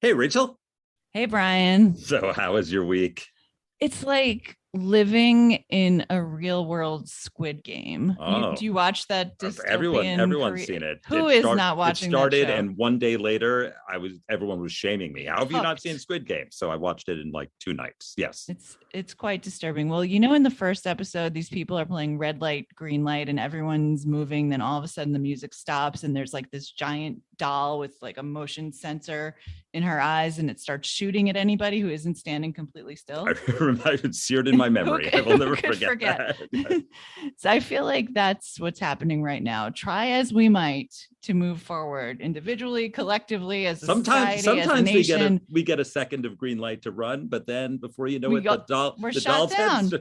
Hey, Rachel. Hey, Brian. So, how was your week? It's like living in a real world Squid Game. Do Oh, you watch that dystopian everyone's Korea? seen it. Who is not It watching that started, show? and one day later, everyone was shaming me. How have you not seen Hooked. Squid Game? So I watched it in like 2 nights. Yes. It's quite disturbing. Well, in the first episode, these people are playing red light, green light, and everyone's moving. Then all of a sudden the music stops and there's like this giant doll with like a motion sensor in her eyes, and it starts shooting at anybody who isn't standing completely I still. remember it's seared in my memory. I will Who never could forget forget? that. So I feel like that's what's happening right now. Try as we might to move forward individually, collectively, as a society, as a Sometimes nation, we get a second of green light to run, but then before you know we it, got we're the shot doll's head down.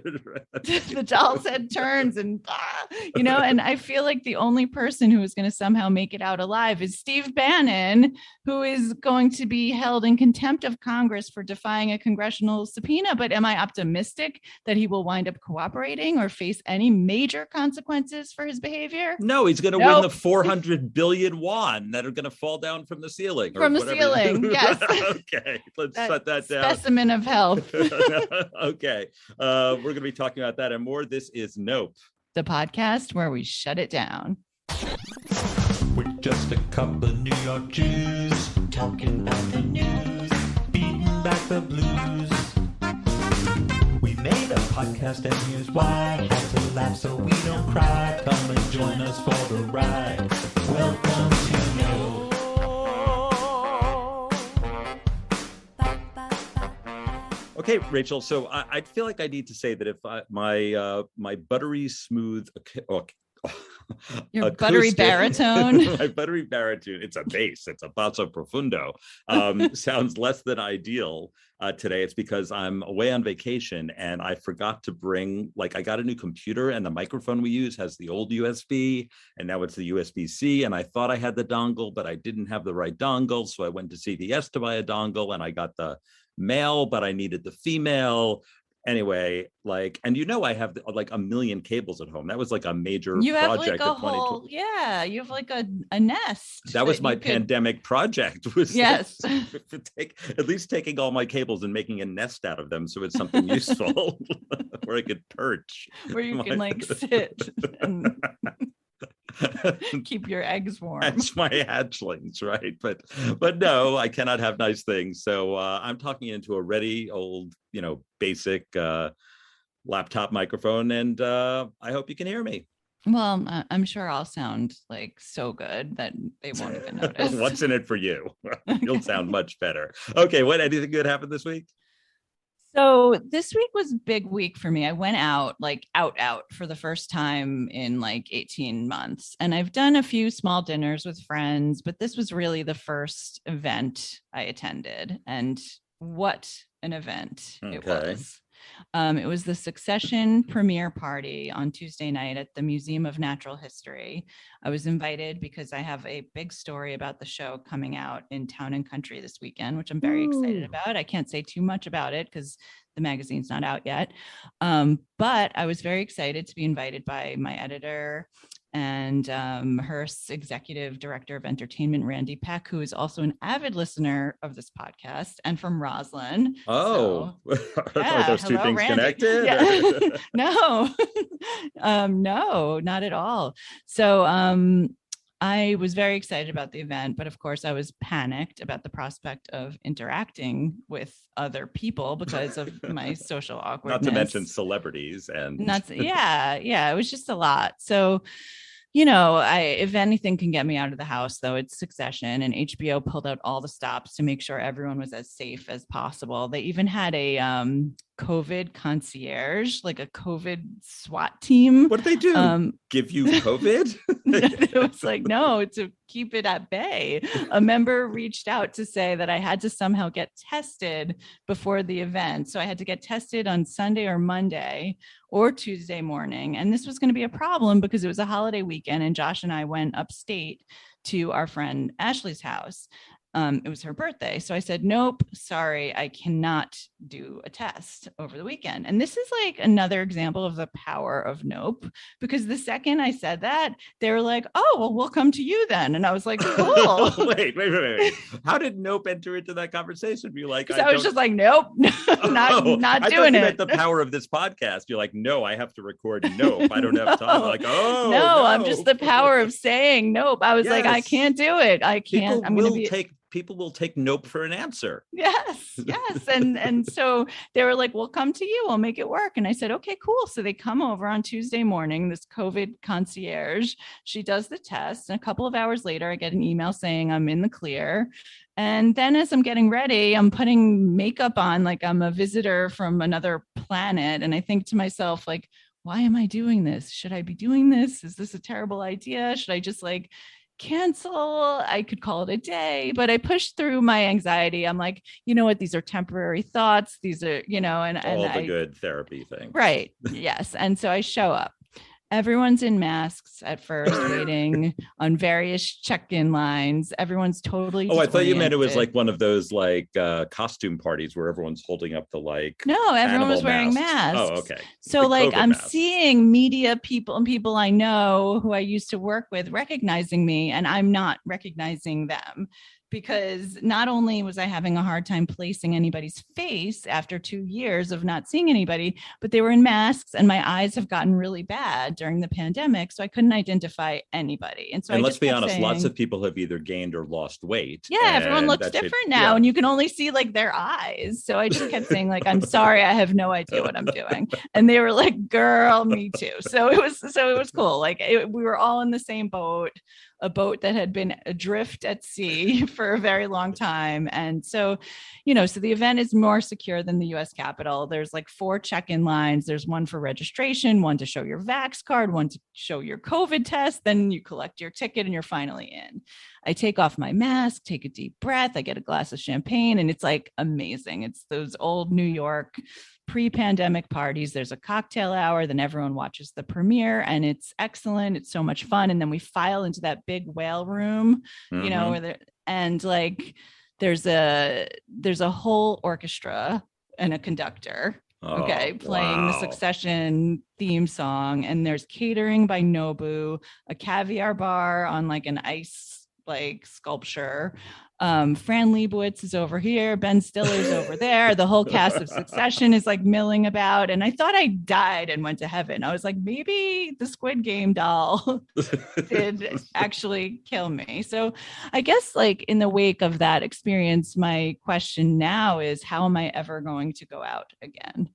The doll's head turns and I feel like the only person who is going to somehow make it out alive is Steve Bannon, who is going to be held in contempt of Congress for defying a congressional subpoena. But am I optimistic that he will wind up cooperating or face any major consequences for his behavior? No, he's going to win the Nope. 400 billion won that are going to fall down from the ceiling or From the whatever. ceiling. Yes. Okay, let's That shut that down. specimen of health. Okay, we're going to be talking about that and more. This is Nope, The podcast where we shut it down. We're just a couple of New York Jews talking about the news, beating back the blues. We made a podcast and here's why. Had to laugh so we don't cry. Come and join us for the ride. Welcome to Know. Okay, Rachel. So I feel like I need to say that if my buttery smooth Your buttery baritone. My buttery baritone, it's a bass, it's a basso profundo, sounds less than ideal today. It's because I'm away on vacation and I forgot to bring, like, I got a new computer and the microphone we use has the old USB and now it's the USB-C, and I thought I had the dongle, but I didn't have the right dongle. So I went to CVS to buy a dongle and I got the male, but I needed the female. Anyway, like, and I have like a million cables at home. That was like a major You have project like a of 2020. whole, yeah, you have like a nest. That was my pandemic project, was yes. at least taking all my cables and making a nest out of them so it's something useful where I could perch. Where you can like sit and keep your eggs warm. That's my hatchlings, right? But no, I cannot have nice things. So I'm talking into a ready old, basic laptop microphone, and I hope you can hear me. Well, I'm sure I'll sound like so good that they won't even notice. What's in it for you? You'll sound much better. Okay, anything good happened this week? So this week was a big week for me. I went out, like out for the first time in like 18 months. And I've done a few small dinners with friends, but this was really the first event I attended. And what an event it was. It was the Succession premiere party on Tuesday night at the Museum of Natural History. I was invited because I have a big story about the show coming out in Town and Country this weekend, which I'm very excited about. I can't say too much about it because the magazine's not out yet. But I was very excited to be invited by my editor and her executive director of entertainment, Randy Peck, who is also an avid listener of this podcast and from Roslyn. Oh, so, yeah. Are those two things Randy. Connected? Yeah. No, no, not at all. So I was very excited about the event, but of course I was panicked about the prospect of interacting with other people because of my social awkwardness. Not to mention celebrities and yeah, it was just a lot. So, if anything can get me out of the house, though, it's Succession, and HBO pulled out all the stops to make sure everyone was as safe as possible. They even had a COVID concierge, like a COVID SWAT team. What did they do? Give you COVID? It was like, no, to keep it at bay. A member reached out to say that I had to somehow get tested before the event. So I had to get tested on Sunday or Monday or Tuesday morning. And this was going to be a problem because it was a holiday weekend and Josh and I went upstate to our friend Ashley's house. It was her birthday. So I said, nope, sorry, I cannot do a test over the weekend. And this is like another example of the power of nope, because the second I said that, they were like, oh, well, we'll come to you then. And I was like, cool. wait. How did nope enter into that conversation? Be like, I was just like, nope, not doing it. The power of this podcast. You're like, no, I have to record. Nope, I don't have time. Like, oh no, I'm just the power of saying nope. I was like, I can't do it. I can't. People will take nope for an answer. Yes. And so they were like, we'll come to you. We'll make it work. And I said, okay, cool. So they come over on Tuesday morning, this COVID concierge, she does the test. And a couple of hours later, I get an email saying I'm in the clear. And then as I'm getting ready, I'm putting makeup on like I'm a visitor from another planet. And I think to myself, like, why am I doing this? Should I be doing this? Is this a terrible idea? Should I just like cancel? I could call it a day, but I pushed through my anxiety. I'm like, you know what? These are temporary thoughts. These are, and all the good therapy things. Right. Yes. And so I show up. Everyone's in masks at first, waiting on various check-in lines. Everyone's totally. Oh, I thought you meant it was like one of those like costume parties where everyone's holding up the like. No, everyone was wearing masks. Oh, okay. So the like COVID I'm masks. seeing media people and people I know who I used to work with recognizing me, and I'm not recognizing them. Because not only was I having a hard time placing anybody's face after 2 years of not seeing anybody, but they were in masks and my eyes have gotten really bad during the pandemic. So I couldn't identify anybody. And so let's be honest, lots of people have either gained or lost weight. Yeah, everyone looks different now. And you can only see like their eyes. So I just kept saying like, I'm sorry, I have no idea what I'm doing. And they were like, girl, me too. So it was cool. Like we were all in the same boat. A boat that had been adrift at sea for a very long time. And so, so the event is more secure than the US Capitol. There's like 4 check-in lines. There's one for registration, one to show your Vax card, one to show your COVID test. Then you collect your ticket and you're finally in. I take off my mask, take a deep breath. I get a glass of champagne and it's like amazing. It's those old New York pre-pandemic parties. There's a cocktail hour, then everyone watches the premiere and it's excellent. It's so much fun. And then we file into that big whale room, where there's a whole orchestra and a conductor. Playing the Succession theme song. And there's catering by Nobu, a caviar bar on like an ice like sculpture. Fran Lebowitz is over here, Ben Stiller's over there, the whole cast of Succession is like milling about, and I thought I died and went to heaven. I was like, maybe the Squid Game doll did actually kill me. So I guess like in the wake of that experience, my question now is, how am I ever going to go out again?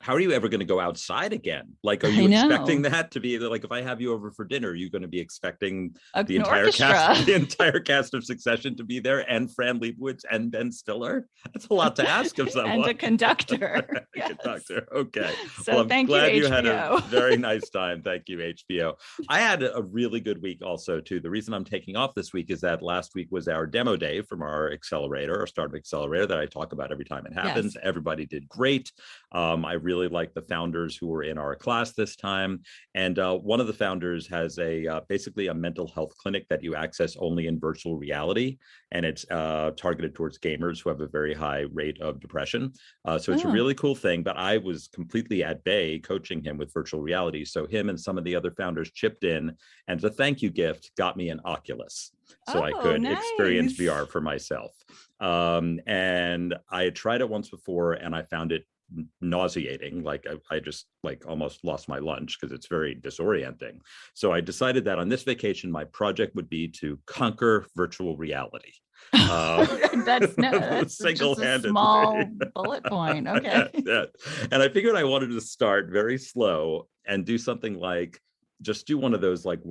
How are you ever going to go outside again? Like, are you expecting that to be like, if I have you over for dinner, are you going to be expecting the entire cast of Succession to be there and Fran Lebowitz and Ben Stiller? That's a lot to ask of someone. And a conductor. Conductor. Okay. So well, I'm glad you had a very nice time. Thank you, HBO. I had a really good week also, too. The reason I'm taking off this week is that last week was our demo day from our accelerator, our startup accelerator that I talk about every time it happens. Yes. Everybody did great. I really like the founders who were in our class this time. And one of the founders has basically a mental health clinic that you access only in virtual reality. And it's targeted towards gamers who have a very high rate of depression. So it's a really cool thing, but I was completely at bay coaching him with virtual reality. So him and some of the other founders chipped in, and as a thank you gift, got me an Oculus. So I could experience VR for myself. And I had tried it once before and I found it nauseating. Like I just like almost lost my lunch because it's very disorienting. So I decided that on this vacation, my project would be to conquer virtual reality. That's single-handed, just a small bullet point. Okay. Yeah. And I figured I wanted to start very slow and do something like just do one of those like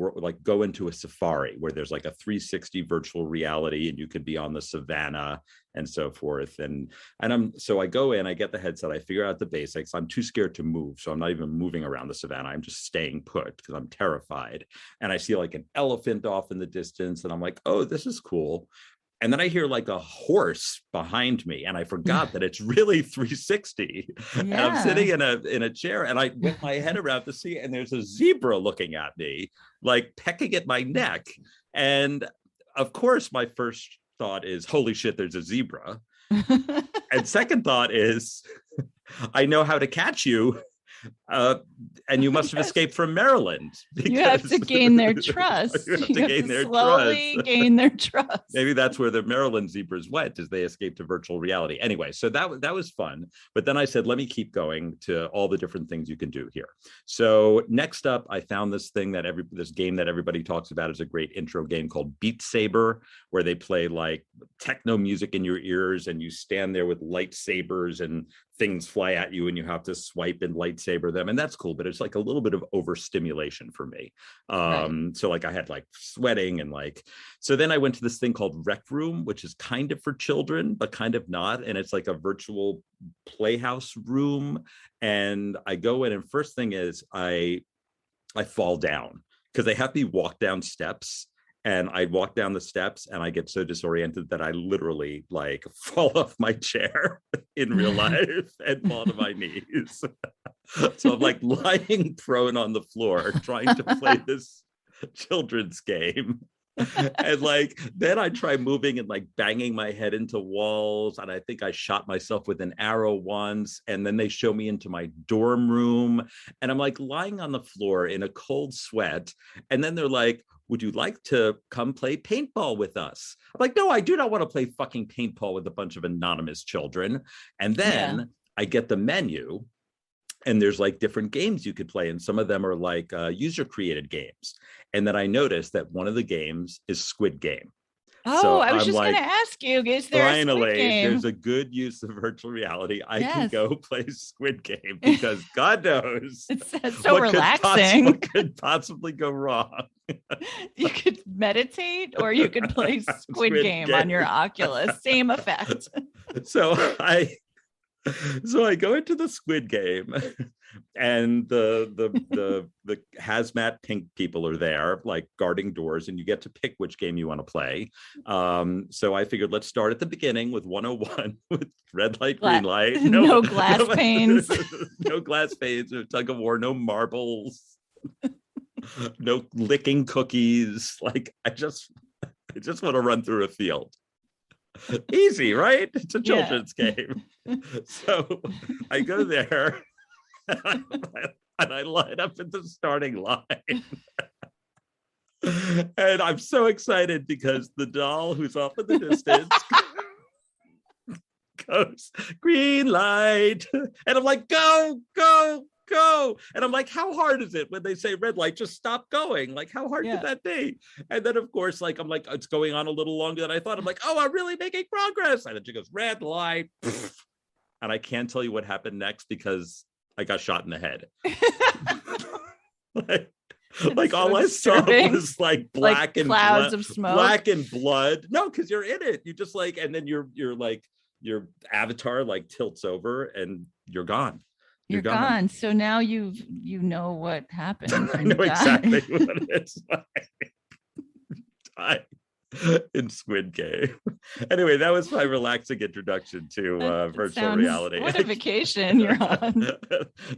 go into a safari where there's like a 360 virtual reality and you could be on the savannah and so forth. And so I go in, I get the headset, I figure out the basics. I'm too scared to move. So I'm not even moving around the savannah. I'm just staying put because I'm terrified. And I see like an elephant off in the distance and I'm like, oh, this is cool. And then I hear like a horse behind me and I forgot that it's really 360. Yeah. And I'm sitting in a chair and I whip my head around to see, and there's a zebra looking at me, like pecking at my neck. And of course, my first thought is, holy shit, there's a zebra. And second thought is, I know how to catch you. And you must have escaped from Maryland. You have to gain their trust. You have to slowly gain their trust. Maybe that's where the Maryland zebras went, as they escaped to virtual reality. Anyway, so that was fun. But then I said, let me keep going to all the different things you can do here. So next up, I found this thing this game that everybody talks about is a great intro game called Beat Saber, where they play like techno music in your ears, and you stand there with lightsabers and things fly at you and you have to swipe and lightsaber them, and that's cool, but it's like a little bit of overstimulation for me. Right. So like I had like sweating and like, so then I went to this thing called Rec Room, which is kind of for children but kind of not, and it's like a virtual playhouse room, and I go in, and first thing is I fall down because they have me walk down steps. And I walk down the steps and I get so disoriented that I literally like fall off my chair in real life and fall to my knees. So I'm like lying prone on the floor trying to play this children's game. And like then I try moving and like banging my head into walls, and I think I shot myself with an arrow once, and then they show me into my dorm room and I'm like lying on the floor in a cold sweat, and then they're like, would you like to come play paintball with us? I'm like, no, I do not want to play fucking paintball with a bunch of anonymous children. And then I get the menu, and there's like different games you could play, and some of them are like user created games. And then I noticed that one of the games is Squid Game. Oh, so I was just going to ask you, is there finally, a Squid Game? There's a good use of virtual reality. I can go play Squid Game because God knows it's so relaxing. What could possibly go wrong? You could meditate, or you could play Squid Game on your Oculus. Same effect. So I go into the Squid Game, and the hazmat pink people are there, like guarding doors, and you get to pick which game you want to play. So I figured let's start at the beginning with 101 with red light, green light, no glass panes, no glass panes, no tug of war, no marbles, no licking cookies. Like I just want to run through a field. Easy, right? It's a children's game. So I go there and I line up at the starting line. And I'm so excited because the doll who's off in the distance goes, green light. And I'm like, go, go, go. And I'm like, how hard is it when they say red light? Just stop going. Like, how hard could that be? And then, of course, like, I'm like, it's going on a little longer than I thought. I'm like, oh, I'm really making progress. And then she goes, red light. And I can't tell you what happened next because I got shot in the head. like all I saw was like black and clouds of smoke, black and blood. No, because you're in it. You just like, and then you're like, your avatar like tilts over and you're gone. You're gone. So now you know what happened. I know exactly what it's like. In Squid Game. Anyway, that was my relaxing introduction to virtual reality. What a vacation you're on.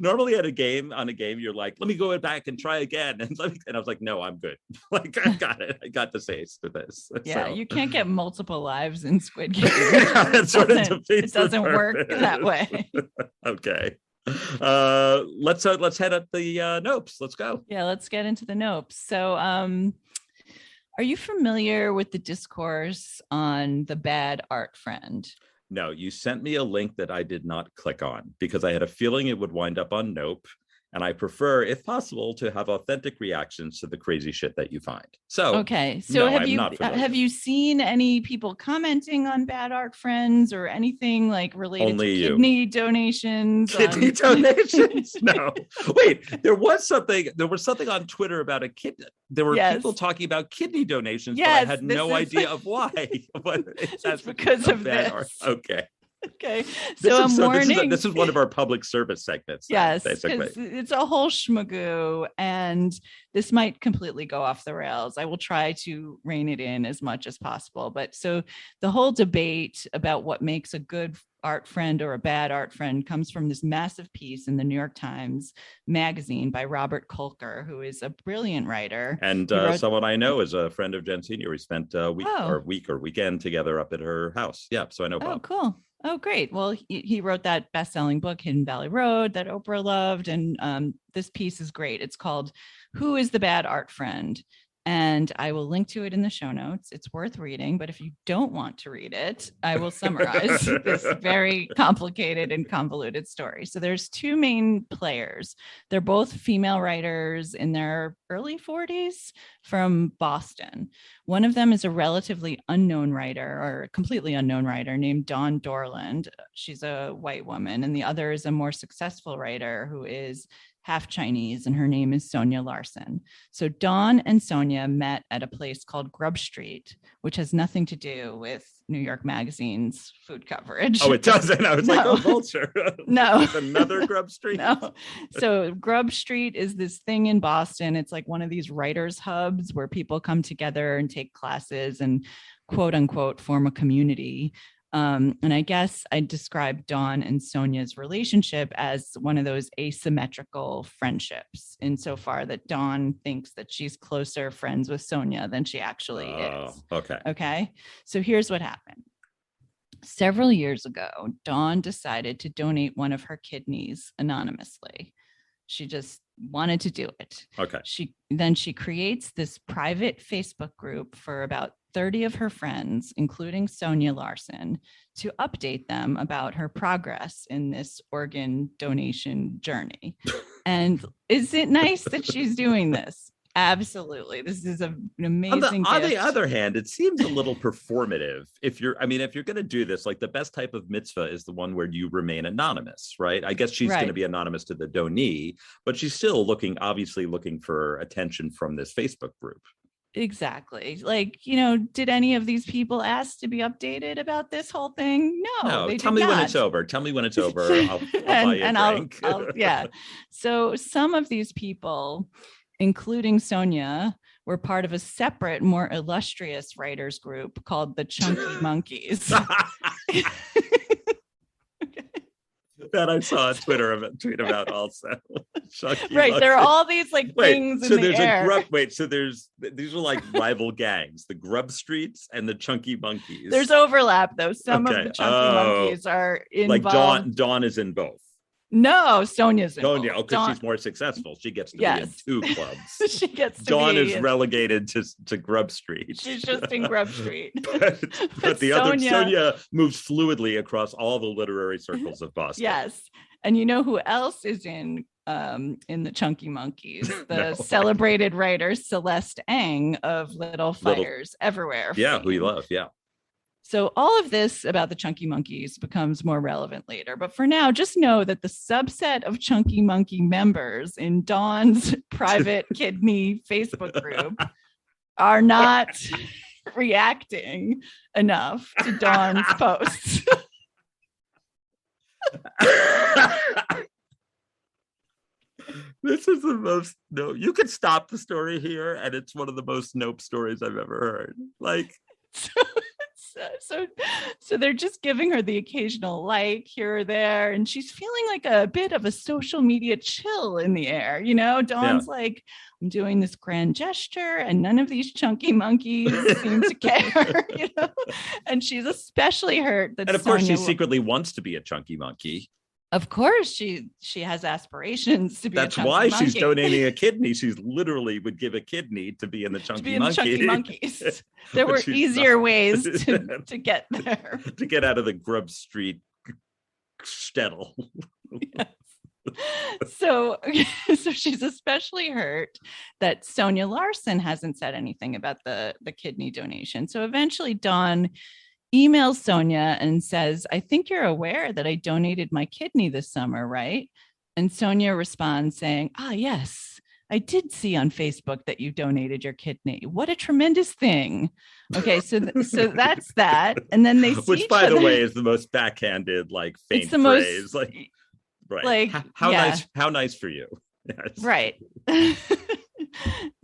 Normally on a game, you're like, let me go back and try again. And I was like, no, I'm good. Like, I got it. I got the taste for this. Yeah, so. You can't get multiple lives in Squid Game. It doesn't work that way. Okay. Let's head up the nopes. Let's go. Yeah, let's get into the nopes. So are you familiar with the discourse on the bad art friend? No, you sent me a link that I did not click on because I had a feeling it would wind up on Nope. And I prefer, if possible, to have authentic reactions to the crazy shit that you find. So, okay. So no, have you seen any people commenting on bad art friends or anything like related to kidney donations? Kidney donations? No. Wait, there was something on Twitter about a kidney. There were people talking about kidney donations, but I had no idea of why. It's because of this. Okay. Okay. So this is one of our public service segments. Yes, basically. It's a whole schmagoo, and this might completely go off the rails. I will try to rein it in as much as possible. But so the whole debate about what makes a good art friend or a bad art friend comes from this massive piece in the New York Times magazine by Robert Kolker, who is a brilliant writer. And someone I know is a friend of Jen Senior. We spent a week or weekend together up at her house. Yeah, so I know Bob. Oh, cool. Oh, great. Well, he wrote that best-selling book, Hidden Valley Road, that Oprah loved. And this piece is great. It's called Who is the Bad Art Friend? And I will link to it in the show notes. It's worth reading, but if you don't want to read it, I will summarize this very complicated and convoluted story. So there's two main players. They're both female writers in their early 40s from Boston. One of them is a relatively unknown writer, or a completely unknown writer, named Dawn Dorland. She's a white woman. And the other is a more successful writer who is half Chinese, and her name is Sonya Larson. So Dawn and Sonya met at a place called Grub Street, which has nothing to do with New York Magazine's food coverage. Oh, it doesn't? I was like, oh, Vulture. No. Another Grub Street? No. So Grub Street is this thing in Boston. It's like one of these writers' hubs where people come together and take classes and quote unquote form a community. And I guess I described Dawn and Sonya's relationship as one of those asymmetrical friendships, insofar that Dawn thinks that she's closer friends with Sonya than she actually is. Okay. So here's what happened. Several years ago, Dawn decided to donate one of her kidneys anonymously. She just wanted to do it. Okay. She creates this private Facebook group for about 30 of her friends, including Sonya Larson, to update them about her progress in this organ donation journey. And is it nice that she's doing this? Absolutely. This is an amazing on the other hand, it seems a little performative. If you're going to do this, like the best type of mitzvah is the one where you remain anonymous, right? I guess she's going to be anonymous to the donee, but she's still obviously looking for attention from this Facebook group. Exactly. Like, did any of these people ask to be updated about this whole thing? No. Tell me when it's over. Tell me when it's over. I'll buy you a drink. Yeah. So some of these people, including Sonya, were part of a separate, more illustrious writers group called the Chunky Monkeys. That I saw a tweet about also. Chunky right, monkeys. there are all these things so in the air. So these are like rival gangs, the Grub Streets and the Chunky Monkeys. There's overlap though. Some of the Chunky Monkeys are involved. Like Dawn is in both. No, Sonya's in Sonya, because she's more successful. She gets to be in two clubs. She gets to Dawn is relegated to Grub Street. She's just in Grub Street. but the other Sonya moves fluidly across all the literary circles of Boston. Yes. And you know who else is in the Chunky Monkeys? The celebrated writer Celeste Ng of Little Fires Everywhere. Yeah, who you love. Yeah. So all of this about the Chunky Monkeys becomes more relevant later. But for now, just know that the subset of Chunky Monkey members in Dawn's private kidney Facebook group are not reacting enough to Dawn's posts. This is the most you could stop the story here, and it's one of the most nope stories I've ever heard. Like So they're just giving her the occasional like here or there, and she's feeling like a bit of a social media chill in the air. Dawn's like, I'm doing this grand gesture, and none of these Chunky Monkeys seem to care. And she's especially hurt that. And of course, she secretly wants to be a Chunky Monkey. Of course, she has aspirations to be. That's a chunky why monkey. She's donating a kidney. She's literally would give a kidney to be in the Chunky Monkeys. There were easier ways to get there. To get out of the Grub Street shtetl. Yes. So she's especially hurt that Sonya Larson hasn't said anything about the kidney donation. So eventually Dawn emails Sonya and says, I think you're aware that I donated my kidney this summer, right? And Sonya responds saying, yes, I did see on Facebook that you donated your kidney. What a tremendous thing. Okay, so that's that. And then they see which, each by the other. way, is the most backhanded, like faint It's the phrase. most Right. like How yeah. nice? How nice for you? Yes. Right.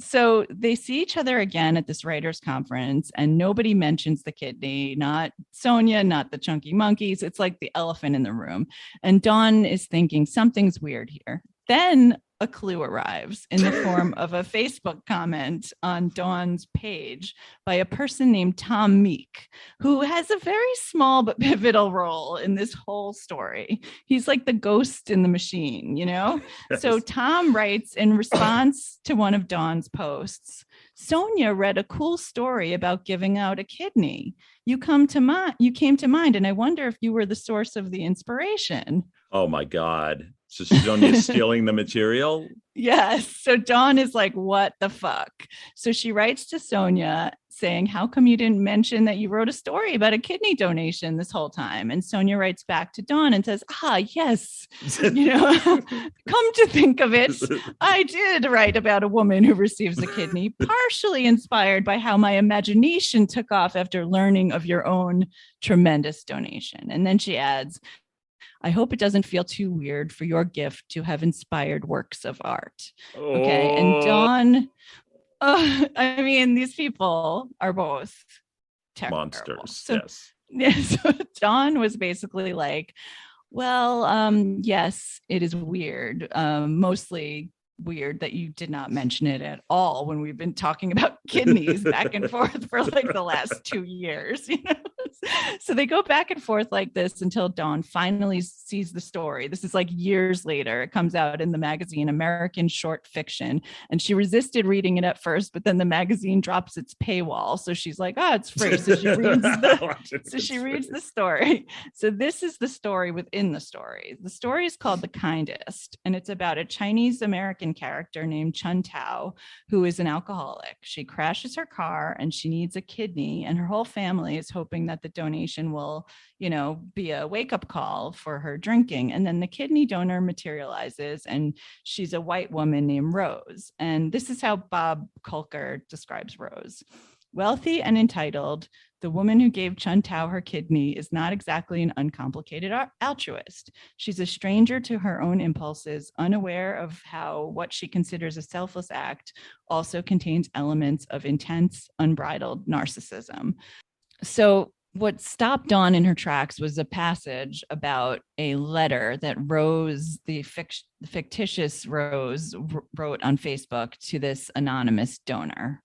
So they see each other again at this writers' conference, and nobody mentions the kidney, not Sonya, not the chunky monkeys. It's like the elephant in the room. And Dawn is thinking something's weird here. Then a clue arrives in the form of a Facebook comment on Dawn's page by a person named Tom Meek, who has a very small but pivotal role in this whole story. He's like the ghost in the machine, you know? Yes. So Tom writes in response to one of Dawn's posts, Sonya read a cool story about giving out a kidney. You came to mind, and I wonder if you were the source of the inspiration. Oh my God. So Sonya's stealing the material? Yes. So Dawn is like, what the fuck? So she writes to Sonya saying, how come you didn't mention that you wrote a story about a kidney donation this whole time? And Sonya writes back to Dawn and says, yes, you know, come to think of it, I did write about a woman who receives a kidney, partially inspired by how my imagination took off after learning of your own tremendous donation. And then she adds, I hope it doesn't feel too weird for your gift to have inspired works of art. Okay. And Dawn, I mean, these people are both terrible. Monsters. So, yes. Yeah, so Dawn was basically like, well, yes, it is weird. Mostly weird that you did not mention it at all when we've been talking about kidneys back and forth for like the last 2 years, you know? So they go back and forth like this until Dawn finally sees the story. This is like years later. It comes out in the magazine American Short Fiction, and she resisted reading it at first, but then the magazine drops its paywall, so she's like, oh, it's free. So she reads the story. So this is the story within the story. The story is called The Kindest, and it's about a Chinese American character named Chun Tao, who is an alcoholic. She crashes her car and she needs a kidney, and her whole family is hoping that the donation will, you know, be a wake-up call for her drinking. And then the kidney donor materializes, and she's a white woman named Rose. And this is how Bob Kulker describes Rose. Wealthy and entitled, the woman who gave Chun Tao her kidney is not exactly an uncomplicated altruist. She's a stranger to her own impulses, unaware of how what she considers a selfless act also contains elements of intense, unbridled narcissism. So what stopped Dawn in her tracks was a passage about a letter that Rose, the fictitious Rose, wrote on Facebook to this anonymous donor,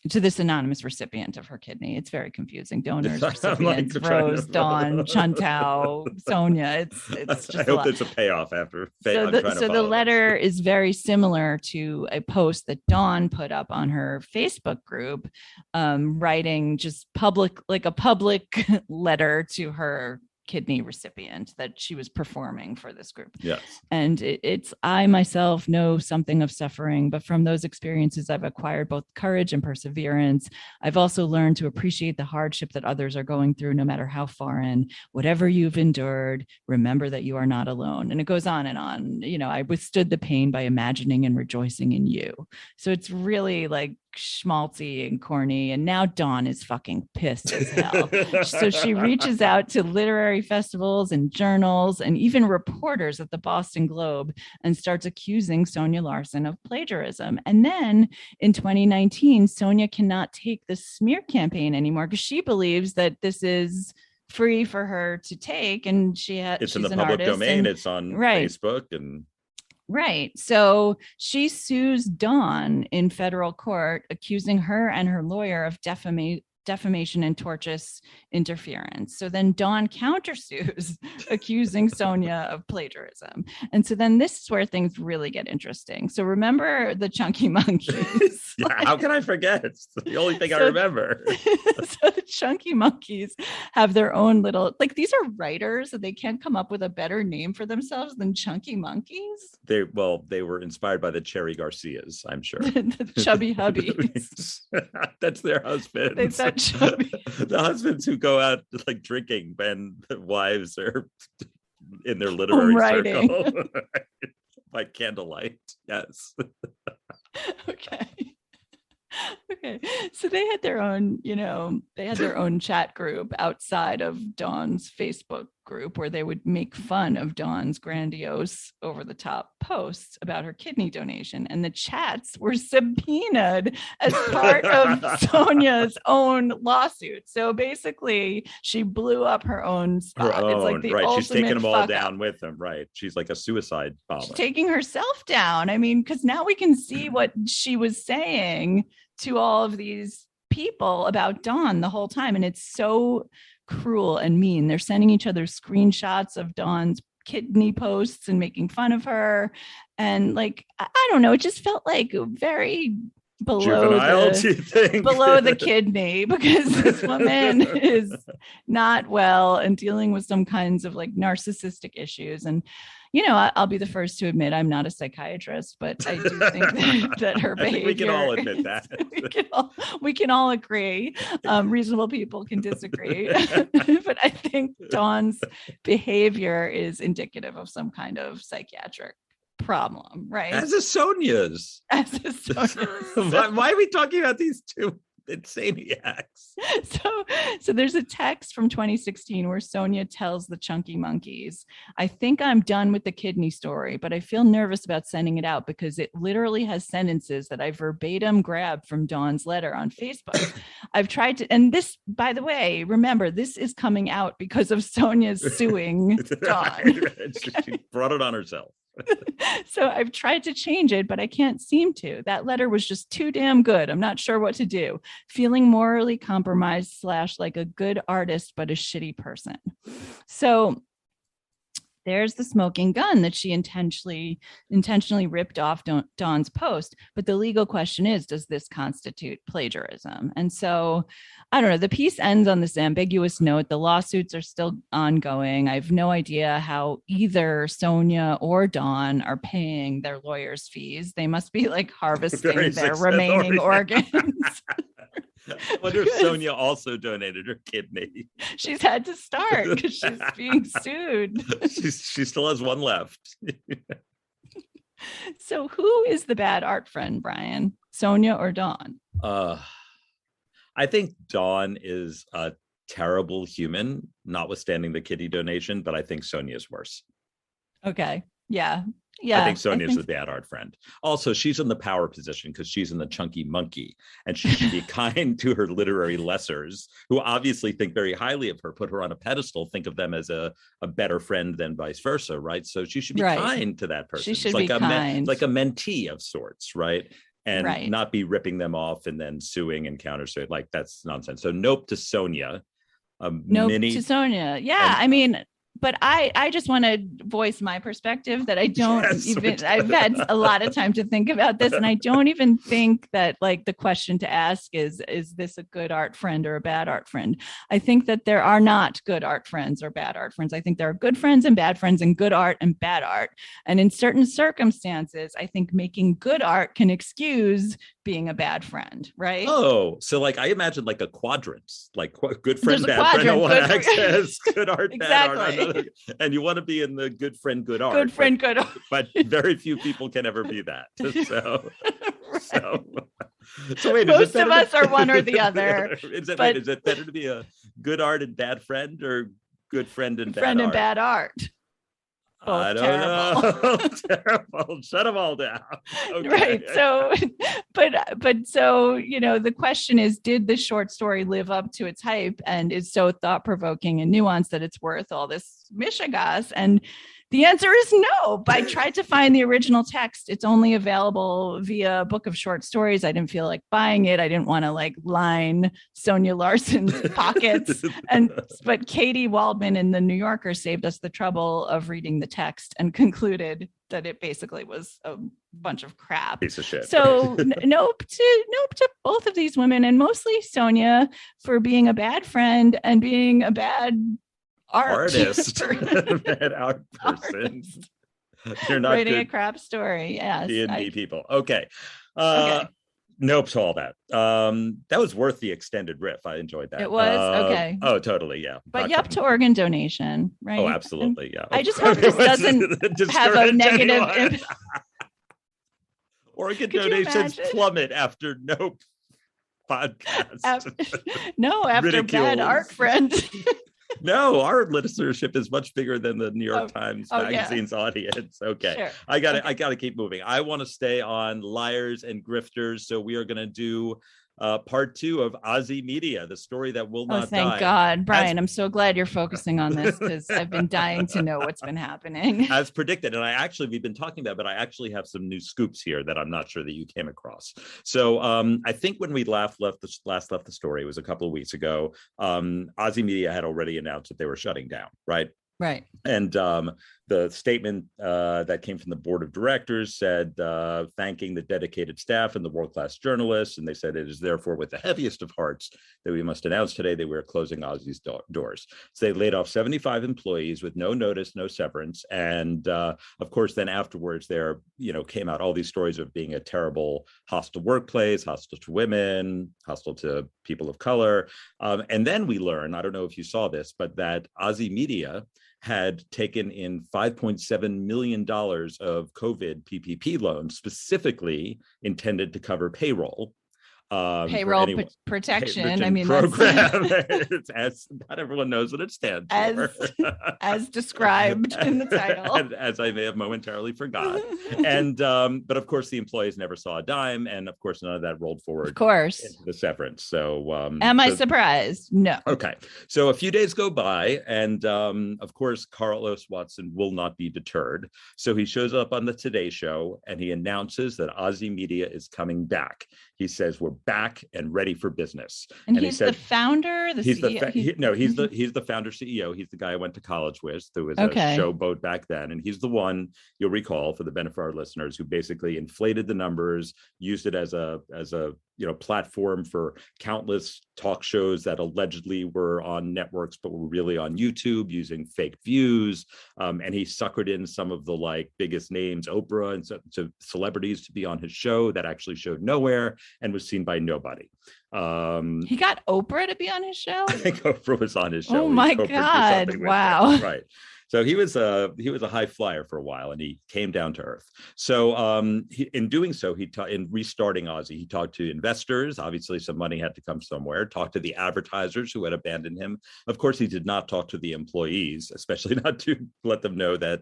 to this anonymous recipient of her kidney. It's very confusing. Donors, recipients, like Rose, Dawn, Chun Tao, Sonya. It's just I hope there's a payoff after. So the letter is very similar to a post that Dawn put up on her Facebook group, writing just a public letter to her kidney recipient that she was performing for this group. Yes. And it's I myself know something of suffering, but from those experiences, I've acquired both courage and perseverance. I've also learned to appreciate the hardship that others are going through, no matter how foreign. Whatever you've endured, remember that you are not alone. And it goes on and on. You know, I withstood the pain by imagining and rejoicing in you. So it's really like schmaltzy and corny, and now Dawn is fucking pissed as hell. So she reaches out to literary festivals and journals and even reporters at the Boston Globe and starts accusing Sonya Larson of plagiarism. And then in 2019, Sonya cannot take the smear campaign anymore because she believes that this is free for her to take, and it's in the public domain. It's on Facebook and right. So she sues Dawn in federal court, accusing her and her lawyer of defamation and tortious interference. So then Dawn countersues, accusing Sonya of plagiarism. And so then this is where things really get interesting. So remember the chunky monkeys? Yeah, how can I forget? It's the only thing I remember. So the chunky monkeys have their own little, like, these are writers, and they can't come up with a better name for themselves than chunky monkeys. They were inspired by the Cherry Garcias, I'm sure. The chubby hubbies. That's their husbands. They thought chubby. The husbands who go out like drinking, and the wives are in their literary circle by candlelight. Yes. Okay. Okay. So they had their own, they had their own chat group outside of Dawn's Facebook group where they would make fun of Dawn's grandiose over the top posts about her kidney donation. And the chats were subpoenaed as part of Sonya's own lawsuit. So basically she blew up her own spot. Her own, it's like the right. ultimate She's taking them all down up. with them. Right. She's like a suicide bomber. She's taking herself down. I mean, because now we can see what she was saying to all of these people about Dawn the whole time. And it's so cruel and mean. They're sending each other screenshots of Dawn's kidney posts and making fun of her. And like, I don't know, it just felt like very below the kidney, because this woman is not well and dealing with some kinds of like narcissistic issues. And I'll be the first to admit I'm not a psychiatrist, but I do think that her behavior. We can all admit that. we can all agree. Reasonable people can disagree, but I think Dawn's behavior is indicative of some kind of psychiatric problem, right? As is Sonya's. Why are we talking about these two insaniacs? So there's a text from 2016 where Sonya tells the Chunky Monkeys, "I think I'm done with the kidney story, but I feel nervous about sending it out because it literally has sentences that I verbatim grabbed from Dawn's letter on Facebook. I've tried to," and this, by the way, remember, this is coming out because of Sonya's suing Dawn. She brought it on herself. So I've tried to change it, but I can't seem to. That letter was just too damn good. I'm not sure what to do. Feeling morally compromised / like a good artist, but a shitty person. So there's the smoking gun that she intentionally ripped off Dawn's post. But the legal question is, does this constitute plagiarism? And so, I don't know, the piece ends on this ambiguous note. The lawsuits are still ongoing. I have no idea how either Sonya or Dawn are paying their lawyers' fees. They must be like harvesting their remaining organs. I wonder if Sonya also donated her kidney. She's had to start because she's being sued. She still has one left. So who is the bad art friend, Brian? Sonya or Dawn? I think Dawn is a terrible human, notwithstanding the kidney donation, but I think Sonya is worse. Okay. Yeah. I think Sonya's the bad art friend. Also, she's in the power position because she's in the Chunky Monkey, and she should be kind to her literary lessers, who obviously think very highly of her, put her on a pedestal, think of them as a better friend than vice versa, right? So she should be kind to that person. She should be kind. Like a mentee of sorts, right? And not be ripping them off and then suing and countersuing. Like, that's nonsense. So nope to Sonya. To Sonya. Yeah, I mean... But I just want to voice my perspective that I don't I've had a lot of time to think about this. And I don't even think that like the question to ask is this a good art friend or a bad art friend? I think that there are not good art friends or bad art friends. I think there are good friends and bad friends, and good art and bad art. And in certain circumstances, I think making good art can excuse being a bad friend, right? Oh, so like I imagine like a quadrant, like good friend, bad friend on one axis, good art, exactly. bad art on another. And you want to be in the good friend, good art. Good friend, good art. But very few people can ever be that. So wait, most of us are one or the other. Is it better to be a good art and bad friend, or good friend and bad art? Both I don't know. Terrible. Shut them all down. Okay. Right. So, but so, the question is, did the short story live up to its hype and is so thought-provoking and nuanced that it's worth all this mishigas? And the answer is no. I tried to find the original text. It's only available via Book of Short Stories. I didn't feel like buying it. I didn't want to like line Sonya Larson's pockets. But Katie Waldman in the New Yorker saved us the trouble of reading the text and concluded that it basically was a bunch of crap. Piece of shit. So nope to both of these women, and mostly Sonya for being a bad friend and being a bad artist. Bad art person. You're not writing a crap story. Yes. D&D people. Okay. Nope to all that. That was worth the extended riff. I enjoyed that. It was okay. Oh, totally. Yeah. But yep to organ donation, right? Oh, absolutely. Yeah. I just hope this doesn't have a negative impact. Organ Could you donations imagine? plummet after no podcast. After bad Ridiculed. art friend. No, our listenership is much bigger than the New York Times yeah. Magazine's audience. Okay. Sure. I gotta keep moving. I want to stay on liars and grifters. So we are gonna do part 2 of Ozy Media, the story that will not die. Thank God, Brian. I'm so glad you're focusing on this because I've been dying to know what's been happening. As predicted. And we've been talking about, but I actually have some new scoops here that I'm not sure that you came across. So I think when we last left the story, it was a couple of weeks ago, Ozy Media had already announced that they were shutting down, right? Right. And the statement that came from the board of directors said, thanking the dedicated staff and the world-class journalists. And they said, it is therefore with the heaviest of hearts that we must announce today that we are closing Ozy's doors. So they laid off 75 employees with no notice, no severance. And of course, then afterwards, there came out all these stories of being a terrible, hostile workplace, hostile to women, hostile to people of color. And then we learn, I don't know if you saw this, but that Ozy Media had taken in $5.7 million of COVID PPP loans, specifically intended to cover payroll. Protection. I mean, program. As not everyone knows what it stands for, as described in the title, and as I may have momentarily forgot. And but of course, the employees never saw a dime, and of course, none of that rolled forward. Of course, into the severance. So, am I surprised? No. Okay, so a few days go by, and of course, Carlos Watson will not be deterred. So he shows up on the Today Show, and he announces that Ozy Media is coming back. He says, we're back and ready for business. And he's the founder, the CEO? He's the founder CEO. He's the guy I went to college with. There was a showboat back then. And he's the one, you'll recall, for the benefit of our listeners, who basically inflated the numbers, used it as a platform for countless talk shows that allegedly were on networks, but were really on YouTube using fake views. And he suckered in some of the biggest names, Oprah and so celebrities, to be on his show that actually showed nowhere and was seen by nobody. He got Oprah to be on his show? I think Oprah was on his show. Oh my God. Wow. Right. So he was a high flyer for a while, and he came down to earth. So in doing so, in restarting Ozy, he talked to investors. Obviously, some money had to come somewhere. Talked to the advertisers who had abandoned him. Of course, he did not talk to the employees, especially not to let them know that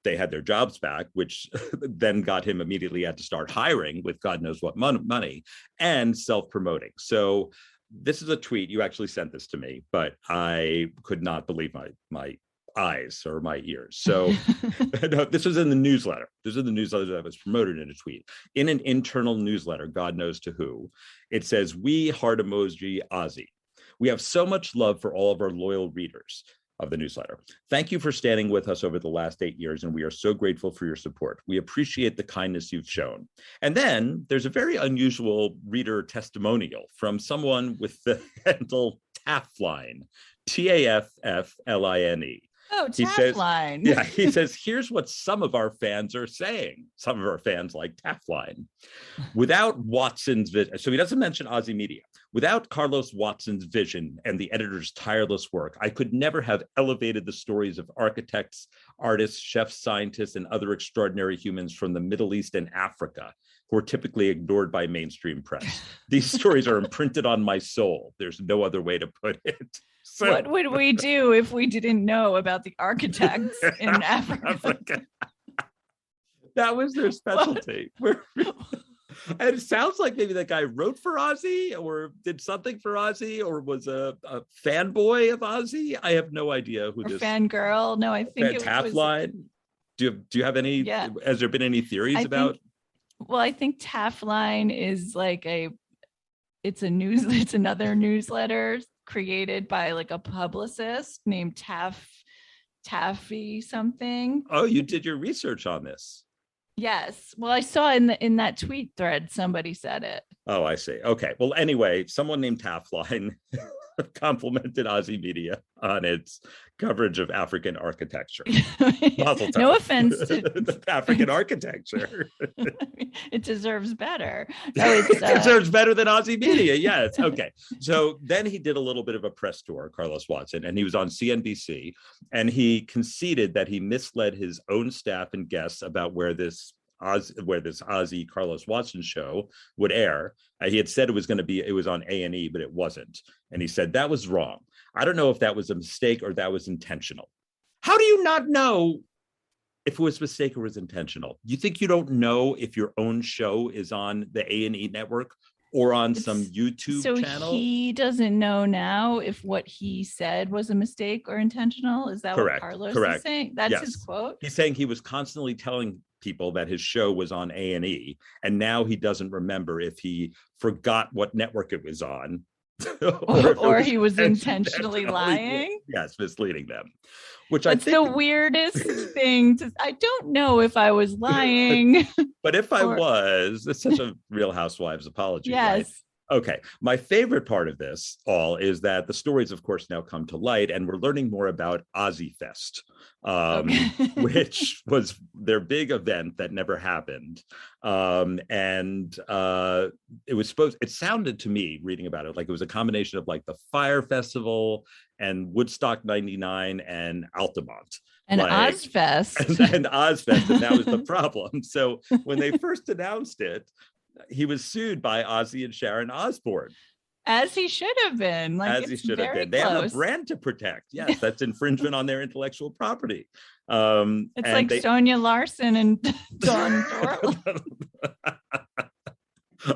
they had their jobs back, which then got him immediately had to start hiring with God knows what money and self-promoting. So this is a tweet. You actually sent this to me, but I could not believe my eyes or my ears. So no, this was in the newsletter. This is the newsletter that was promoted in a tweet. In an internal newsletter, God knows to who, it says, "We heart emoji Ozy. We have so much love for all of our loyal readers of the newsletter. Thank you for standing with us over the last 8 years, and we are so grateful for your support. We appreciate the kindness you've shown." And then there's a very unusual reader testimonial from someone with the handle Taffline, Taffline. Oh, Taffline. He says, here's what some of our fans are saying. Some of our fans like Taffline. Without Watson's vision, so he doesn't mention Ozy Media. Without Carlos Watson's vision and the editor's tireless work, I could never have elevated the stories of architects, artists, chefs, scientists, and other extraordinary humans from the Middle East and Africa who are typically ignored by mainstream press. These stories are imprinted on my soul. There's no other way to put it. So, what would we do if we didn't know about the architects in Africa? That was their specialty. And it sounds like maybe that guy wrote for Ozy or did something for Ozy or was a fanboy of Ozy. I have no idea who this fangirl. No, I think it Taffline. Do you have any? Yeah. Has there been any theories about? I think Taffline is it's another newsletter created by a publicist named Taffy something. Oh, you did your research on this. Yes. Well, I saw in that tweet thread, somebody said it. Oh, I see. Okay. Well, anyway, someone named Taffline complimented Ozy Media on its coverage of African architecture. No offense to African architecture. It deserves better. No, it deserves better than Ozy Media. Yes. Okay. So then he did a little bit of a press tour, Carlos Watson, and he was on CNBC, and he conceded that he misled his own staff and guests about where this where this Ozy Carlos Watson show would air. He had said it was on A&E, but it wasn't. And he said that was wrong. I don't know if that was a mistake or that was intentional. How do you not know if it was a mistake or was intentional? You think you don't know if your own show is on the A&E network or on some YouTube channel? So he doesn't know now if what he said was a mistake or intentional? Is that Correct. what Carlos Correct. is saying? That's his quote? He's saying he was constantly telling people that his show was on A&E, and now he doesn't remember if he forgot what network it was on. or he was intentionally lying. Yes, misleading them. Which That's the weirdest thing. I don't know if I was lying. But if I was, it's such a Real Housewives apology. Yes. Right? Okay. My favorite part of this all is that the stories, of course, now come to light, and we're learning more about Ozy Fest, which was their big event that never happened. It sounded to me, reading about it, like it was a combination of like the Fire Festival and Woodstock 99 and Altamont. And Ozfest. And Ozfest, and that was the problem. So when they first announced it, he was sued by Ozzy and Sharon Osbourne. As he should have been. As he should have been. They have a brand to protect. Yes, that's infringement on their intellectual property. It's like Sonya Larson and Don Dorland.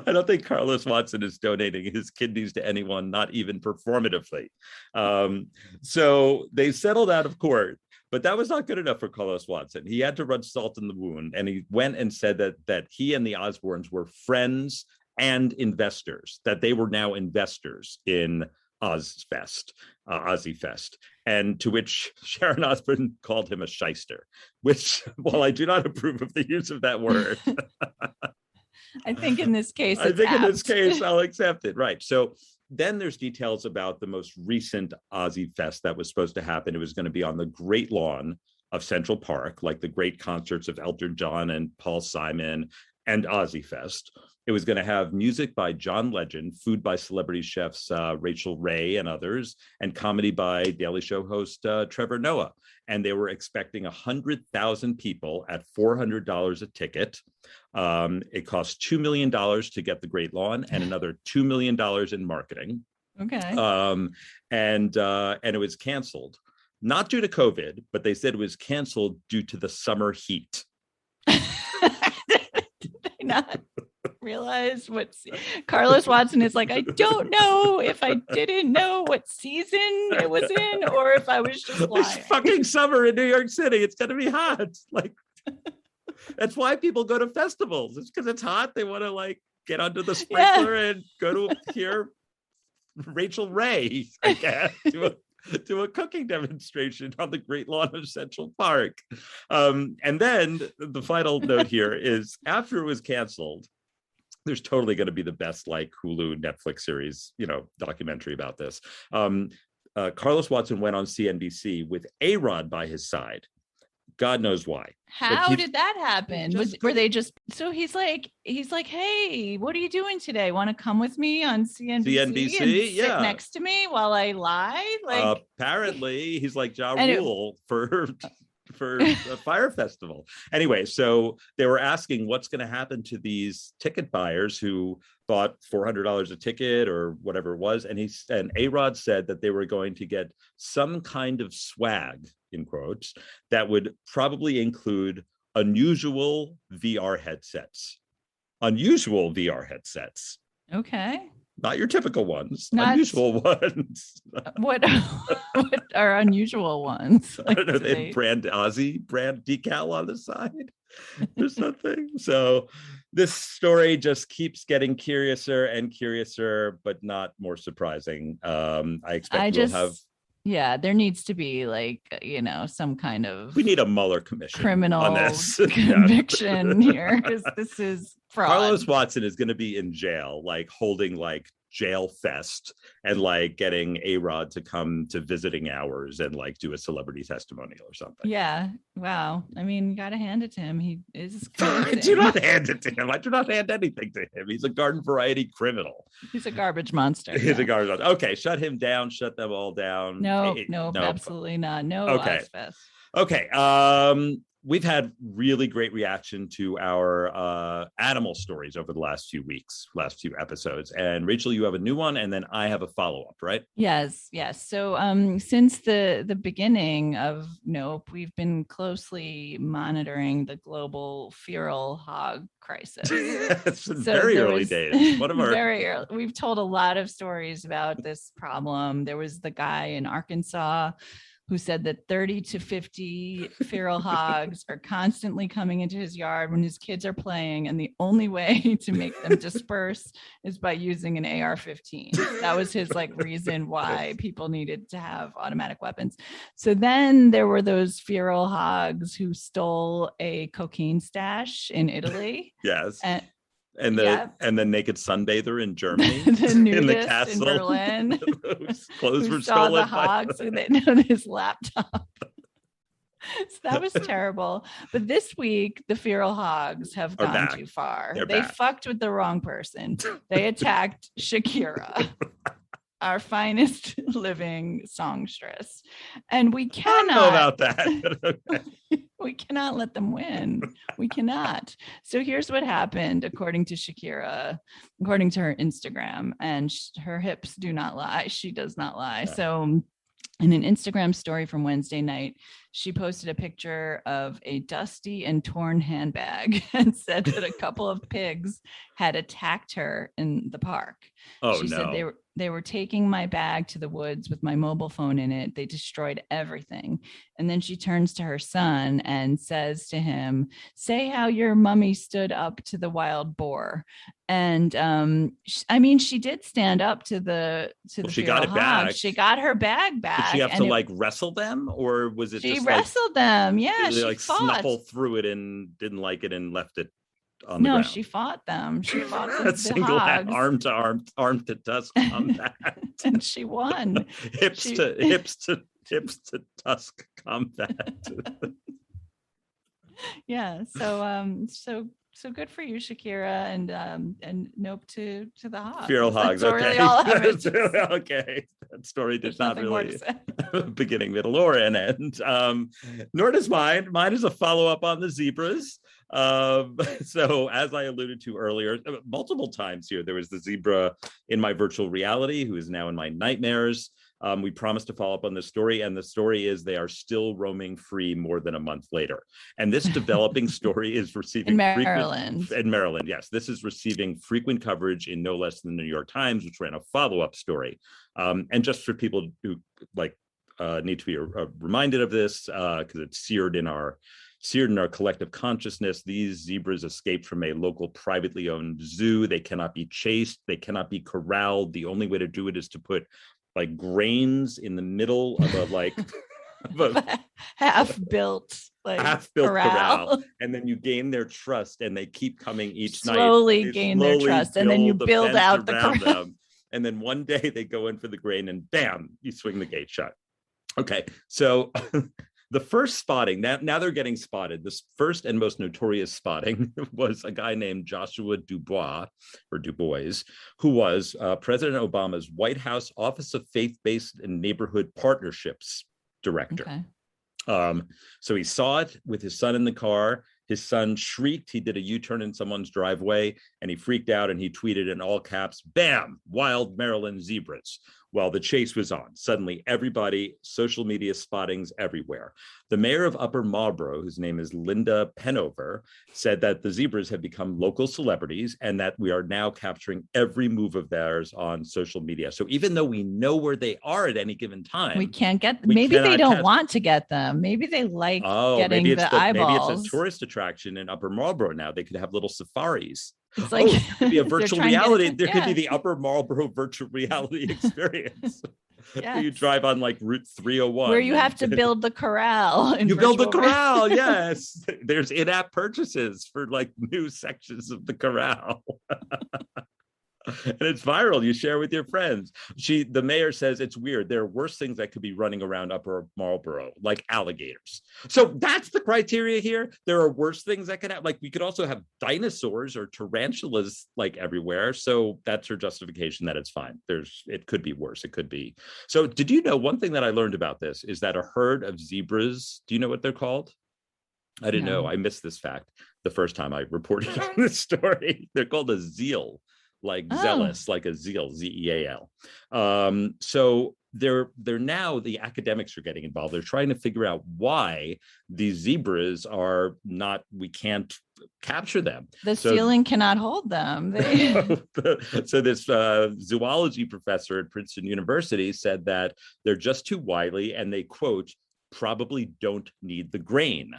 I don't think Carlos Watson is donating his kidneys to anyone, not even performatively. So they settled out of court. But that was not good enough for Carlos Watson. He had to rub salt in the wound, and he went and said that he and the Osbournes were friends and investors, that they were now investors in Ozy Fest. And to which Sharon Osbourne called him a shyster, which, while I do not approve of the use of that word, I think in this case, I'll accept it. Right. So then there's details about the most recent Ozy Fest that was supposed to happen. It was going to be on the great lawn of Central Park, like the great concerts of Elton John and Paul Simon and Ozy Fest. It was going to have music by John Legend, food by celebrity chefs Rachel Ray and others, and comedy by Daily Show host Trevor Noah. And they were expecting 100,000 people at $400 a ticket. It cost $2 million to get the Great Lawn and another $2 million in marketing. Okay. And it was canceled, not due to COVID, but they said it was canceled due to the summer heat. Did they not realize what Carlos Watson is like? I don't know if I didn't know what season it was in or if I was just lying. It's fucking summer in New York City. It's going to be hot. Like, that's why people go to festivals. It's because it's hot. They want to like get under the sprinkler and go to hear Rachel Ray, I guess, to a cooking demonstration on the Great Lawn of Central Park. And then the final note here is, after it was canceled, there's totally going to be the best like Hulu Netflix series, documentary about this. Carlos Watson went on CNBC with A-Rod by his side. God knows why. How did that happen? Were they just, so he's like, hey, what are you doing today? Want to come with me on CNBC and sit next to me while I lie? Like, apparently he's like Ja Rule for a Fire Festival. Anyway, so they were asking what's going to happen to these ticket buyers who bought $400 a ticket or whatever it was. And A-Rod said that they were going to get some kind of swag, in quotes, that would probably include unusual VR headsets. Okay. Not your typical ones, unusual ones. What are unusual ones? Like, I don't know, they have Ozy brand decal on the side or something. So this story just keeps getting curiouser and curiouser, but not more surprising. I expect we'll have. Yeah, there needs to be like, some kind of. We need a Mueller commission criminal on this conviction here, because this is fraud. Carlos Watson is going to be in jail, like holding like jail fest and like getting A-Rod to come to visiting hours and like do a celebrity testimonial or something. Yeah. Wow. I mean, you got to hand it to him. He is. I do not hand it to him. I do not hand anything to him. He's a garden variety criminal. He's a garbage monster. He's a garbage monster. Okay. Shut him down. Shut them all down. No, absolutely not. No. Okay. Ozfest. Okay. we've had really great reaction to our animal stories over the last few episodes. And Rachel, you have a new one, and then I have a follow-up, right? Yes. So since the beginning of Nope, we've been closely monitoring the global feral hog crisis. It's very early days. One of our very early. We've told a lot of stories about this problem. There was the guy in Arkansas who said that 30 to 50 feral hogs are constantly coming into his yard when his kids are playing, and the only way to make them disperse is by using an AR-15. That was his reason why people needed to have automatic weapons. So then there were those feral hogs who stole a cocaine stash in Italy. Yes. And the naked sunbather in Germany, the nudist in the castle in Berlin, whose clothes were saw stolen. The hogs on his laptop. So that was terrible. But this week, the feral hogs have gone too far. They fucked with the wrong person. They attacked Shakira, our finest living songstress, and we cannot know about that. Okay. We cannot let them win. We cannot. So here's what happened, according to Shakira, according to her Instagram, and her hips do not lie. She does not lie. Yeah. So in an Instagram story from Wednesday night, she posted a picture of a dusty and torn handbag and said that a couple of pigs had attacked her in the park. She said they were taking my bag to the woods with my mobile phone in it. They destroyed everything. And then she turns to her son and says to him, "Say how your mummy stood up to the wild boar." And she did stand up to the she got it back. She got her bag back. Did she have to wrestle them, or was it she just wrestled them? Yeah, she fought. snuffle through it and didn't like it and left it on the ground? No, she fought them. She fought the single hogs. Arm to tusk combat. And she won. hips to tusk combat. Yeah. So good for you, Shakira, and nope to the hogs. Feral hogs. That's okay. Really all okay. That story did not really beginning, middle, or an end. Nor does mine. Mine is a follow-up on the zebras. So as I alluded to earlier, multiple times here, there was the zebra in my virtual reality who is now in my nightmares. We promised to follow up on this story, and the story is they are still roaming free more than a month later. And this developing story is receiving in Maryland. Yes, this is receiving frequent coverage in no less than the New York Times, which ran a follow-up story. And just for people who need to be reminded of this, because it's seared in our collective consciousness, these zebras escaped from a local privately owned zoo. They cannot be chased. They cannot be corralled. The only way to do it is to put grains in the middle of a half-built corral, and then you gain their trust, and they keep coming each night. Slowly gain their trust, and then you build out the corral. Them. And then one day they go in for the grain, and bam, you swing the gate shut. Okay, so the first spotting, now they're getting spotted. This first and most notorious spotting was a guy named Joshua Dubois, who was President Obama's White House Office of Faith-Based and Neighborhood Partnerships Director. Okay. So he saw it with his son in the car. His son shrieked. He did a U-turn in someone's driveway, and he freaked out, and he tweeted in all caps, "Bam, wild Maryland zebras." While the chase was on, suddenly everybody, social media spottings everywhere. The mayor of Upper Marlboro, whose name is Linda Penover, said that the zebras have become local celebrities and that we are now capturing every move of theirs on social media. So even though we know where they are at any given time, we can't get them. Maybe they don't want to get them. Maybe they like getting the eyeballs. Maybe it's a tourist attraction in Upper Marlboro now. They could have little safaris. It's like it could be a virtual reality. There could be the Upper Marlboro virtual reality experience. Yes. You drive on Route 301. Where you have to build the corral. You build the corral, yes. There's in-app purchases for new sections of the corral. And it's viral. You share with your friends. The mayor says it's weird. There are worse things that could be running around Upper Marlboro, like alligators. So that's the criteria here. There are worse things that could happen. We could also have dinosaurs or tarantulas everywhere. So that's her justification that it's fine. It could be worse. It could be. So did you know one thing that I learned about this is that a herd of zebras, do you know what they're called? I didn't know. No. I missed this fact the first time I reported on this story. They're called a zeal, like zealous, like a zeal, Z-E-A-L. So they're now, the academics are getting involved. They're trying to figure out why these zebras are not, we can't capture them. The ceiling cannot hold them. So this zoology professor at Princeton University said that they're just too wily, and they, quote, probably don't need the grain.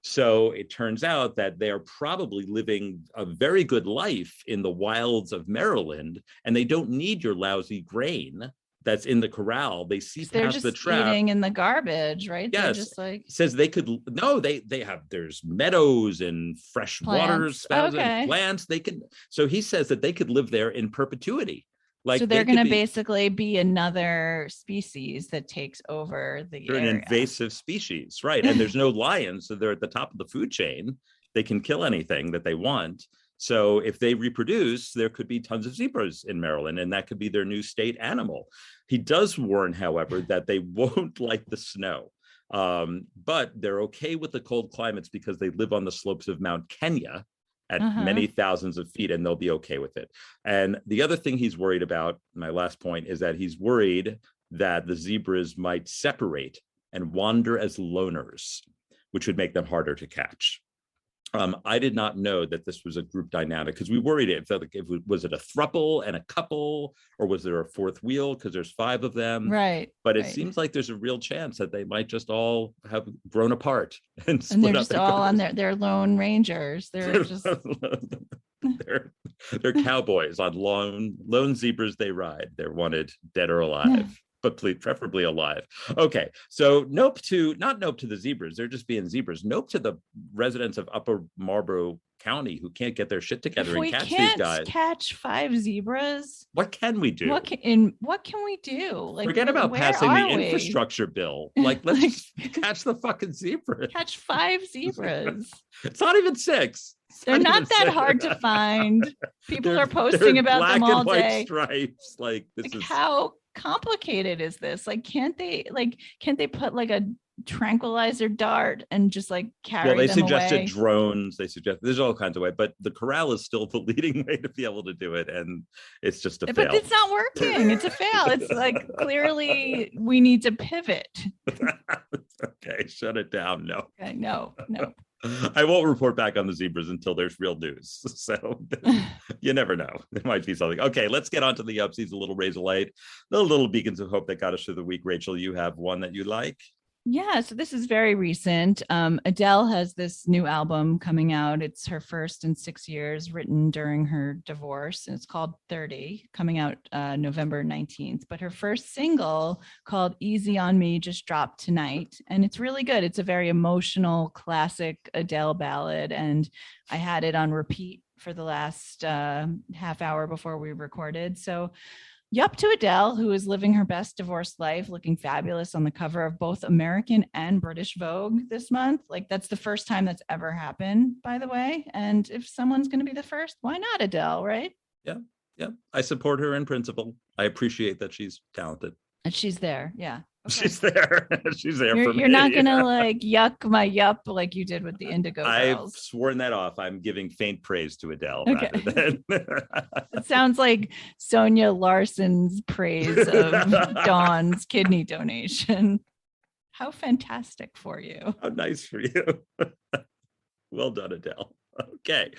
So it turns out that they are probably living a very good life in the wilds of Maryland, and they don't need your lousy grain that's in the corral. They see past the trap. Eating in the garbage, right? Yes. They're just like, says they could, no, they have, there's meadows and fresh water spouts and plants. They could, so he says that they could live there in perpetuity. Like, so they're going to basically be another species that takes over the area. An invasive species, right? And there's no lions, so they're at the top of the food chain. They can kill anything that they want. So if they reproduce, there could be tons of zebras in Maryland, and that could be their new state animal. He does warn, however, that they won't like the snow, but they're okay with the cold climates because they live on the slopes of Mount Kenya at many thousands of feet, and they'll be okay with it. And the other thing he's worried about, my last point, is that he's worried that the zebras might separate and wander as loners, which would make them harder to catch. I did not know that this was a group dynamic, because we worried was it a throuple and a couple, or was there a fourth wheel because there's 5 of them? Right. But it seems like there's a real chance that they might just all have grown apart and they're just all on their lone rangers. They're just they're cowboys on lone zebras they ride. They're wanted dead or alive. But preferably alive. Okay, so not nope to the zebras. They're just being zebras. Nope to the residents of Upper Marlboro County who can't get their shit together and catch these guys. Catch 5 zebras. What can we do? What can we do? Like, forget about passing the infrastructure bill. Like, let's just catch the fucking zebras. Catch 5 zebras. It's not even 6. They're not that hard to find. People are posting about them all day. Stripes. Like, this is how complicated is this? Like, can't they put like a tranquilizer dart and just like carry them away? They suggested drones. There's all kinds of ways, but the corral is still the leading way to be able to do it, and it's just a fail. But it's not working. It's a fail. It's like, clearly we need to pivot. Okay, shut it down. No. Okay, no. I won't report back on the zebras until there's real news. So you never know. There might be something. Okay, let's get on to the upsies, a little rays of light, the little beacons of hope that got us through the week. Rachel, you have one that you like? Yeah, so this is very recent. Adele has this new album coming out. It's her first in 6 years, written during her divorce, and it's called 30, coming out November 19th. But her first single, called Easy on Me, just dropped tonight, and it's really good. It's a very emotional, classic Adele ballad, and I had it on repeat for the last half hour before we recorded. So yup to Adele, who is living her best divorced life, looking fabulous on the cover of both American and British Vogue this month. Like, that's the first time that's ever happened, by the way. And if someone's going to be the first, why not Adele, right? Yeah. I support her in principle. I appreciate that she's talented. And she's there. Yeah. Okay. She's there. She's there for me. You're not going to like yuck my yup like you did with the Indigo Girls. I've sworn that off. I'm giving faint praise to Adele. Okay. Rather than... It sounds like Sonya Larson's praise of Dawn's kidney donation. How fantastic for you. How nice for you. Well done, Adele. Okay.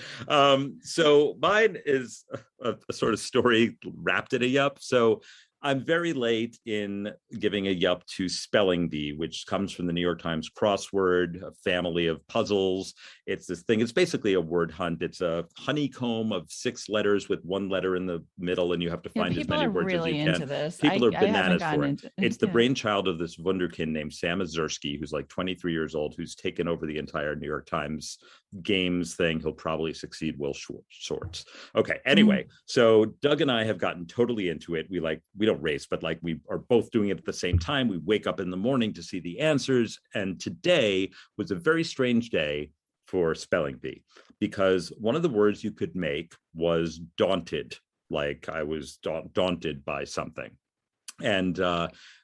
So mine is a sort of story wrapped in a yup. So I'm very late in giving a yup to Spelling Bee, which comes from the New York Times crossword, a family of puzzles. It's this thing. It's basically a word hunt. It's a honeycomb of 6 letters with 1 letter in the middle, and you have to find as many words really as you into can. this. People are bananas for it. It's the yeah. brainchild of this wunderkind named Sam Azursky, who's like 23 years old, who's taken over the entire New York Times games thing. He'll probably succeed Will Shortz. Okay. Anyway, so Doug and I have gotten totally into it. We don't race, but like we are both doing it at the same time. We wake up in the morning to see the answers. And today was a very strange day for Spelling Bee, because one of the words you could make was daunted. Like I was daunted by something. And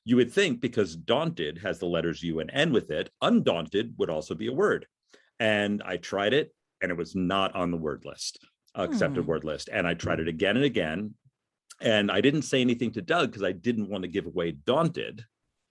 you would think, because daunted has the letters U and N with it, undaunted would also be a word. And I tried it, and it was not on the word list, accepted word list. And I tried it again and again. And I didn't say anything to Doug because I didn't want to give away Daunted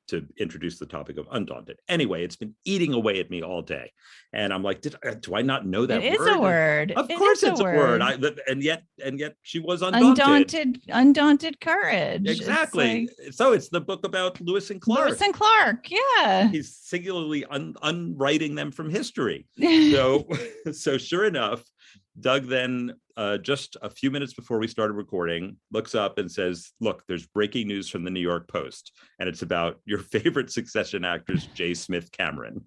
to introduce the topic of Undaunted. Anyway, it's been eating away at me all day. And I'm like, do I not know that word? It is a word. Of course it's a word. And yet she was undaunted. Undaunted courage. Exactly. So it's the book about Lewis and Clark. Lewis and Clark, yeah. He's singularly unwriting them from history. So sure enough, Doug then, just a few minutes before we started recording, looks up and says, look, there's breaking news from the New York Post, and it's about your favorite Succession actress, J. Smith Cameron.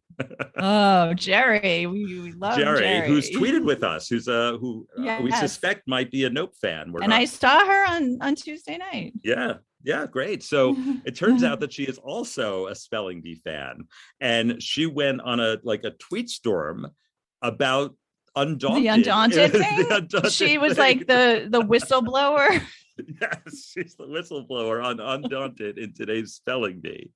Oh, Jerry. We love Jerry. Who's tweeted with us, who we suspect might be a Nope fan. I saw her on Tuesday night. Yeah, great. So it turns out that she is also a Spelling Bee fan, and she went on a tweet storm about Undaunted. The Undaunted thing? The Undaunted she was thing. like the whistleblower. Yes, she's the whistleblower on Undaunted in today's Spelling Bee.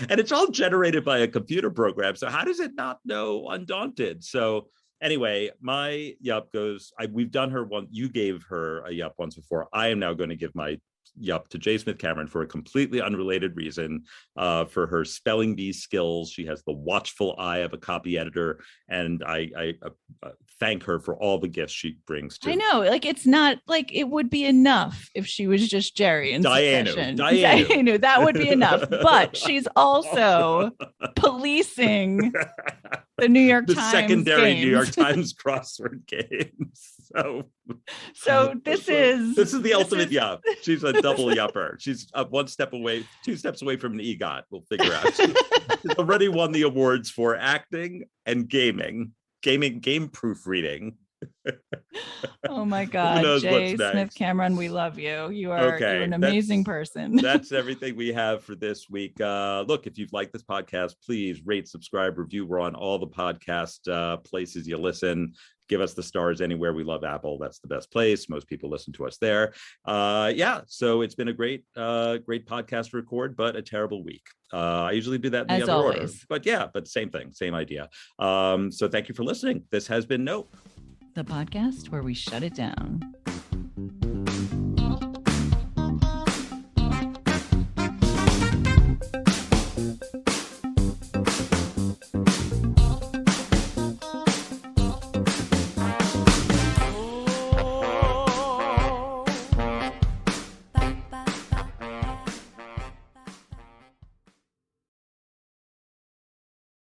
And it's all generated by a computer program. So how does it not know Undaunted? So anyway, my yup goes, we've done her one. You gave her a yup once before. I am now going to give my yup to J. Smith Cameron for a completely unrelated reason, for her spelling bee skills. She has the watchful eye of a copy editor, and I thank her for all the gifts she brings to. I know, it's not like it would be enough if she was just Jerry in Succession. Dianu, that would be enough. But she's also policing the New York Times, the secondary games. New York Times crossword games. So this is the ultimate yup. She's a double yupper. She's two steps away from an EGOT. We'll figure out. She's already won the awards for acting and game proofreading. Oh my God, J. Smith Cameron, we love you. You're an amazing person. That's everything we have for this week. Look, if you've liked this podcast, please rate, subscribe, review. We're on all the podcast places you listen. Give us the stars anywhere. We love Apple. That's the best place. Most people listen to us there. So it's been a great podcast to record, but a terrible week. I usually do that in the other order. But same thing, same idea. So thank you for listening. This has been Nope, the podcast where we shut it down.